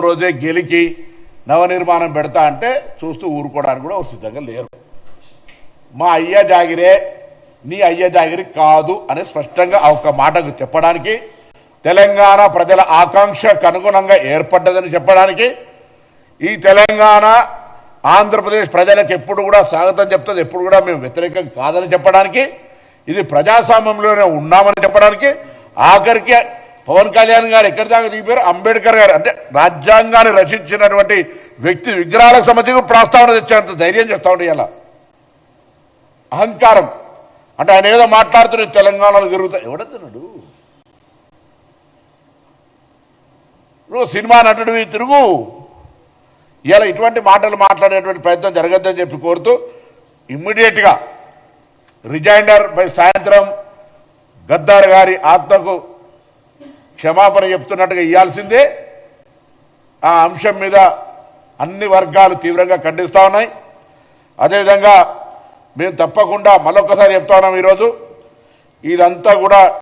రోజే గెలికి నవనిర్మాణం పెడతా అంటే చూస్తూ ఊరుకోవడానికి కూడా సిద్ధంగా లేరు. మా అయ్య జాగిరే నీ అయ్య జాగిరి కాదు అని స్పష్టంగా ఒక మాటకు చెప్పడానికి, తెలంగాణ ప్రజల ఆకాంక్షకు అనుగుణంగా ఏర్పడ్డదని చెప్పడానికి, ఈ తెలంగాణ ఆంధ్రప్రదేశ్ ప్రజలకు ఎప్పుడు కూడా స్వాగతం చెప్తుంది, ఎప్పుడు కూడా మేము వ్యతిరేకం కాదని చెప్పడానికి, ఇది ప్రజాస్వామ్యంలోనే ఉన్నామని చెప్పడానికి, ఆఖరికి పవన్ కళ్యాణ్ గారు ఎక్కడి దాకా దిగిపోయారు, అంబేద్కర్ గారు అంటే రాజ్యాంగాన్ని రచించినటువంటి వ్యక్తి విగ్రహాలకు సంబంధించి ప్రస్తావన తెచ్చేంత ధైర్యం చెప్తా ఉండే ఇలా అహంకారం. అంటే ఆయన ఏదో మాట్లాడుతున్న తెలంగాణలో తిరుగుతా ఎవడతున్నాడు? నువ్వు సినిమా నటుడివి తిరుగు. ఇలా ఇటువంటి మాటలు మాట్లాడేటువంటి ప్రయత్నం జరగద్దని చెప్పి కోరుతూ ఇమ్మీడియట్గా రిజైండర్ బై సాయంత్రం గద్దార్ గారి ఆత్మకు క్షమాపణ చెప్తున్నట్టుగా ఇవ్వాల్సిందే. ఆ అంశం మీద అన్ని వర్గాలు తీవ్రంగా ఖండిస్తూ ఉన్నాయి. అదేవిధంగా మేము తప్పకుండా మరొకసారి చెప్తా ఉన్నాం, ఈరోజు ఇదంతా కూడా